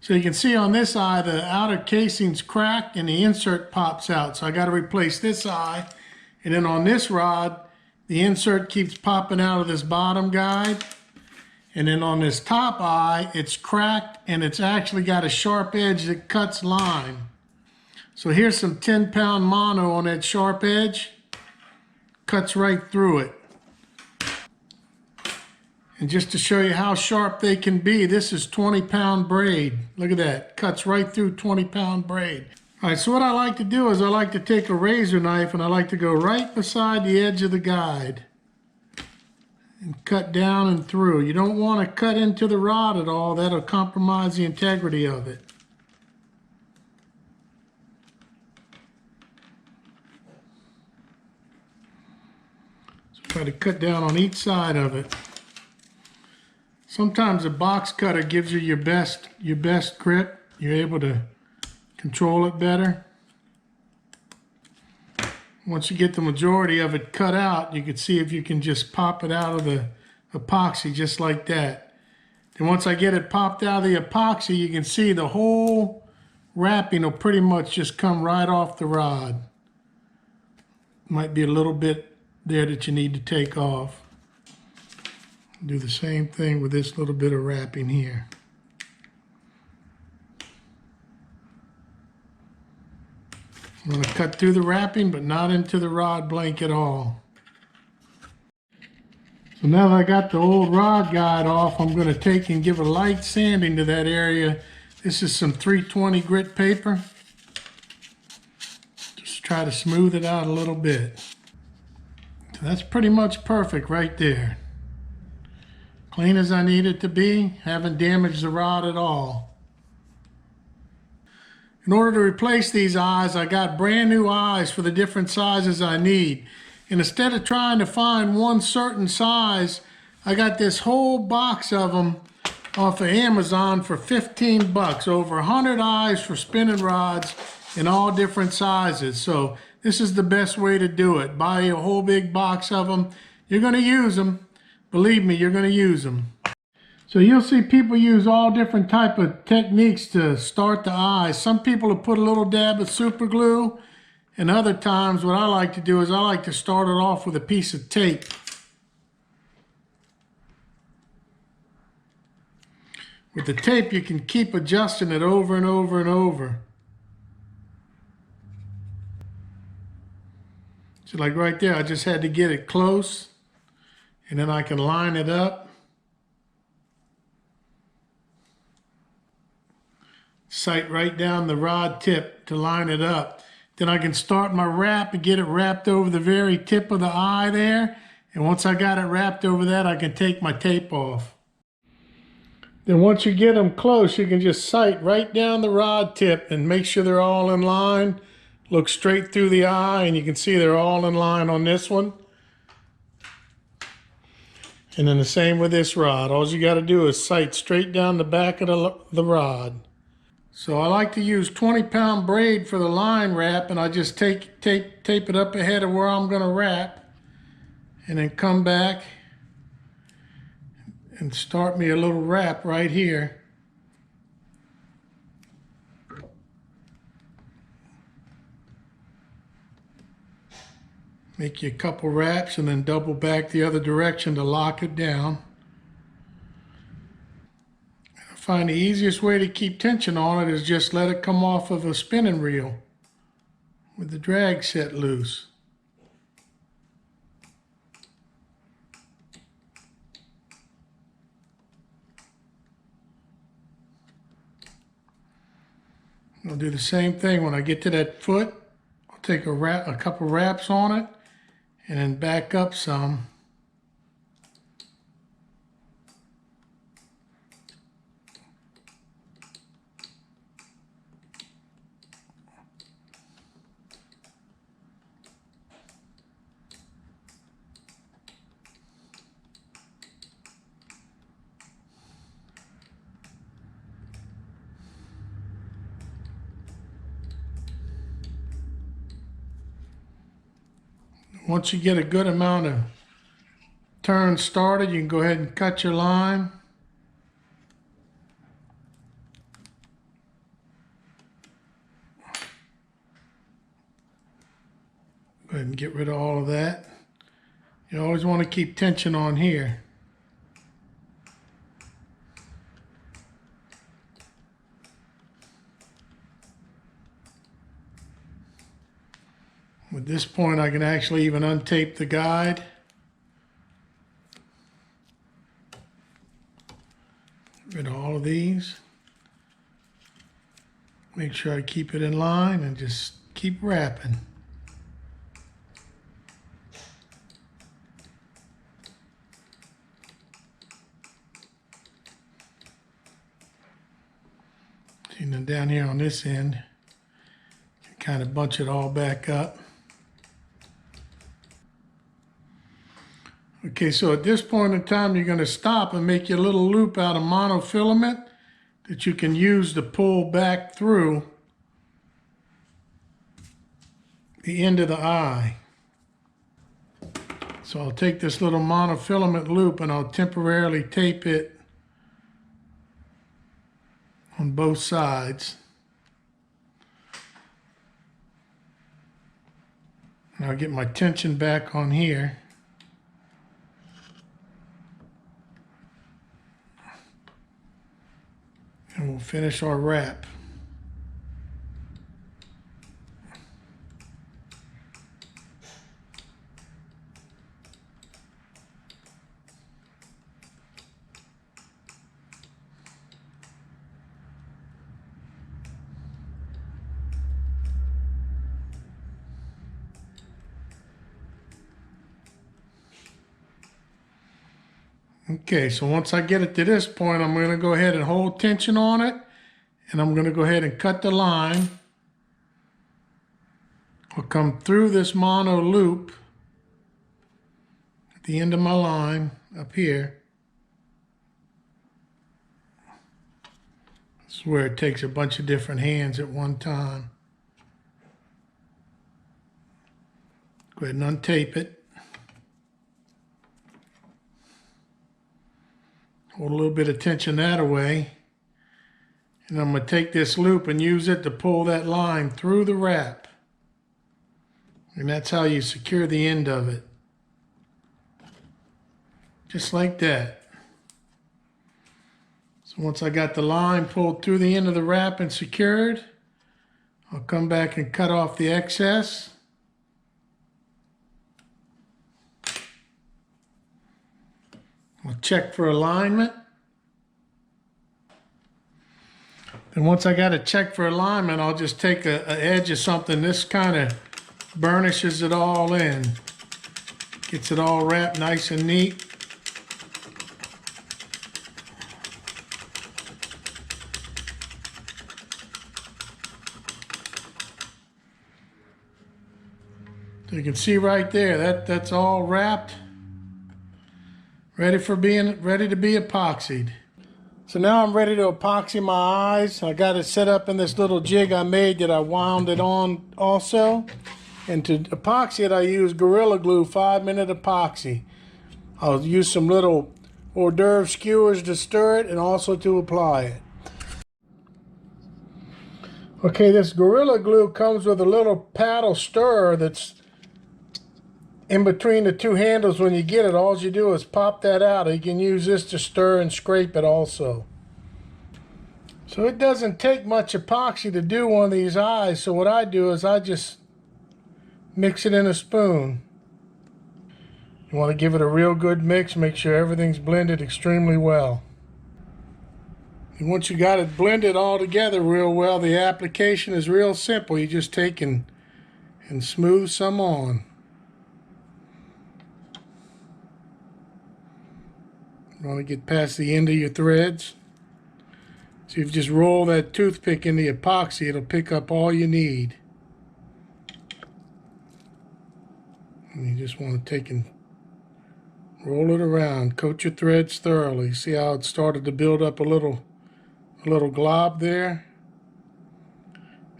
So you can see on this eye, the outer casing's cracked and the insert pops out. So I got to replace this eye. And then on this rod, the insert keeps popping out of this bottom guide. And then on this top eye, it's cracked and it's actually got a sharp edge that cuts line. So here's some 10-pound mono on that sharp edge. Cuts right through it. And just to show you how sharp they can be, this is 20-pound braid. Look at that, cuts right through 20-pound braid. All right, so what I like to do is I like to take a razor knife and I like to go right beside the edge of the guide and cut down and through. You don't want to cut into the rod at all. That'll compromise the integrity of it. So try to cut down on each side of it. Sometimes a box cutter gives you your best grip. You're able to control it better. Once you get the majority of it cut out, you can see if you can just pop it out of the epoxy just like that. And once I get it popped out of the epoxy, you can see the whole wrapping will pretty much just come right off the rod. Might be a little bit there that you need to take off. Do the same thing with this little bit of wrapping here. I'm going to cut through the wrapping, but not into the rod blank at all. So now that I got the old rod guide off, I'm going to take and give a light sanding to that area. This is some 320 grit paper. Just try to smooth it out a little bit. So that's pretty much perfect right there. Clean as I need it to be, haven't damaged the rod at all. In order to replace these eyes, I got brand new eyes for the different sizes I need. And instead of trying to find one certain size, I got this whole box of them off of Amazon for 15 bucks. Over 100 eyes for spinning rods in all different sizes. So this is the best way to do it. Buy a whole big box of them. You're going to use them. Believe me, you're going to use them. So you'll see people use all different type of techniques to start the eyes. Some people will put a little dab of super glue, and other times what I like to do is I like to start it off with a piece of tape. With the tape you can keep adjusting it over and over and over. So like right there, I just had to get it close. And then I can line it up. Sight right down the rod tip to line it up. Then I can start my wrap and get it wrapped over the very tip of the eye there. And once I got it wrapped over that, I can take my tape off. Then once you get them close, you can just sight right down the rod tip and make sure they're all in line. Look straight through the eye and you can see they're all in line on this one. And then the same with this rod. All you got to do is sight straight down the back of the rod. So I like to use 20-pound braid for the line wrap, and I just tape it up ahead of where I'm going to wrap, and then come back and start me a little wrap right here. Make you a couple wraps and then double back the other direction to lock it down. I find the easiest way to keep tension on it is just let it come off of a spinning reel with the drag set loose. I'll do the same thing when I get to that foot. I'll take a couple wraps on it and then back up some. Once you get a good amount of turns started, you can go ahead and cut your line. ahead and get rid of all of that. You always want to keep tension on here. At this point, I can actually even untape the guide. Get rid of all of these. Make sure I keep it in line and just keep wrapping. And then down here on this end, kind of bunch it all back up. Okay, so at this point in time, you're going to stop and make your little loop out of monofilament that you can use to pull back through the end of the eye. So I'll take this little monofilament loop and I'll temporarily tape it on both sides. And I'll get my tension back on here. And we'll finish our wrap. Okay, so once I get it to this point, I'm going to go ahead and hold tension on it, and I'm going to go ahead and cut the line. I'll come through this mono loop at the end of my line up here. This is where it takes a bunch of different hands at one time. Go ahead and untape it. Hold a little bit of tension that away. And I'm going to take this loop and use it to pull that line through the wrap. And that's how you secure the end of it. Just like that. So once I got the line pulled through the end of the wrap and secured, I'll come back and cut off the excess. I'll check for alignment. And once I got it checked for alignment, I'll just take an edge of something. This kind of burnishes it all in. Gets it all wrapped nice and neat. So you can see right there, that's all wrapped. Ready to be epoxied. So now I'm ready to epoxy my eyes. I got it set up in this little jig I made that I wound it on also. And to epoxy it, I use Gorilla Glue 5-minute epoxy. I'll use some little hors d'oeuvre skewers to stir it and also to apply it. Okay, this Gorilla Glue comes with a little paddle stirrer that's in between the two handles. When you get it, all you do is pop that out. You can use this to stir and scrape it also. So it doesn't take much epoxy to do one of these eyes. So what I do is I just mix it in a spoon. You want to give it a real good mix. Make sure everything's blended extremely well. And once you got it blended all together real well, the application is real simple. You just take and smooth some on. You want to get past the end of your threads. So if you just roll that toothpick in the epoxy, it'll pick up all you need. And you just want to take and roll it around. Coat your threads thoroughly. See how it started to build up a little glob there?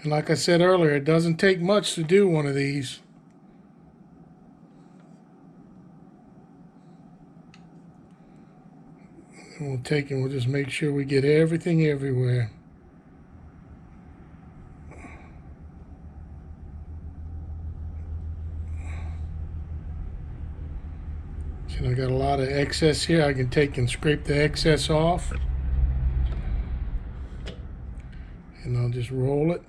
And like I said earlier, it doesn't take much to do one of these. And we'll just make sure we get everything everywhere. And I got a lot of excess here. I can take and scrape the excess off. And I'll just roll it.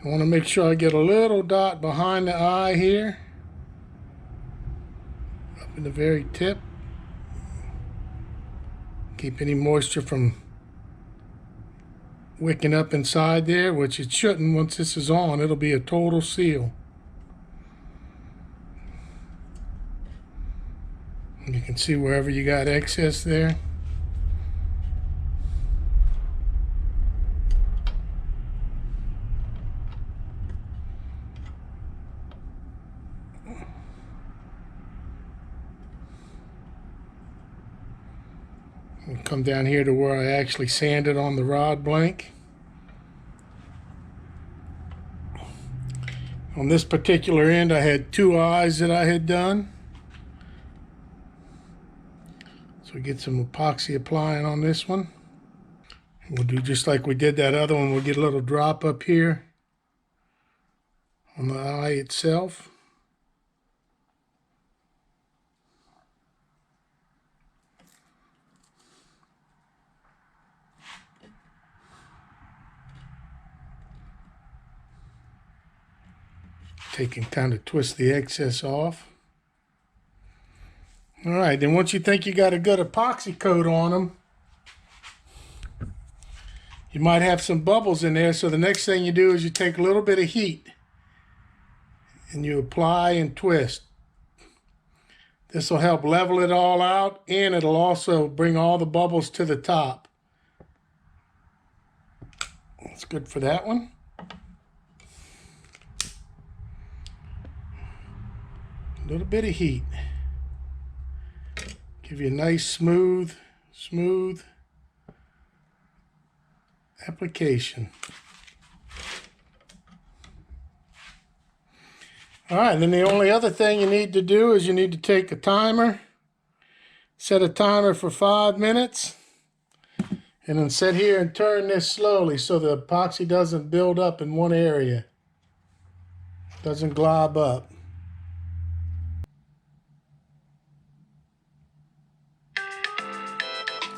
I want to make sure I get a little dot behind the eye here. Up in the very tip. Keep any moisture from wicking up inside there, which it shouldn't. Once this is on, it'll be a total seal. And you can see wherever you got excess there. And come down here to where I actually sanded on the rod blank. On this particular end, I had 2 eyes that I had done. So we get some epoxy applying on this one. And we'll do just like we did that other one. We'll get a little drop up here on the eye itself. Take and kind of twist the excess off. All right, then once you think you got a good epoxy coat on them, you might have some bubbles in there. So the next thing you do is you take a little bit of heat and you apply and twist. This will help level it all out, and it'll also bring all the bubbles to the top. That's good for that one. A little bit of heat. Give you a nice smooth application. All right, then the only other thing you need to do is you need to take a timer, set a timer for 5 minutes, and then sit here and turn this slowly so the epoxy doesn't build up in one area, doesn't glob up.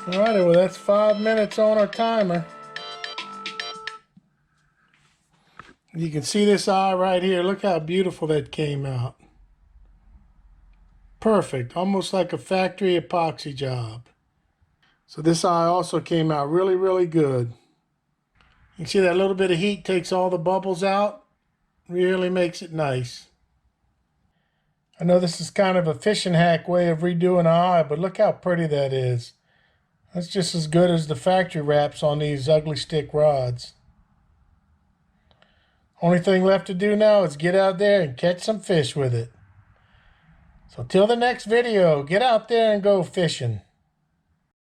Alrighty, well that's 5 minutes on our timer. You can see this eye right here. Look how beautiful that came out. Perfect, almost like a factory epoxy job. So this eye also came out really, really good. You can see that little bit of heat takes all the bubbles out. Really makes it nice. I know this is kind of a fishing hack way of redoing an eye, but look how pretty that is. That's just as good as the factory wraps on these ugly stick rods. Only thing left to do now is get out there and catch some fish with it. So till the next video, get out there and go fishing.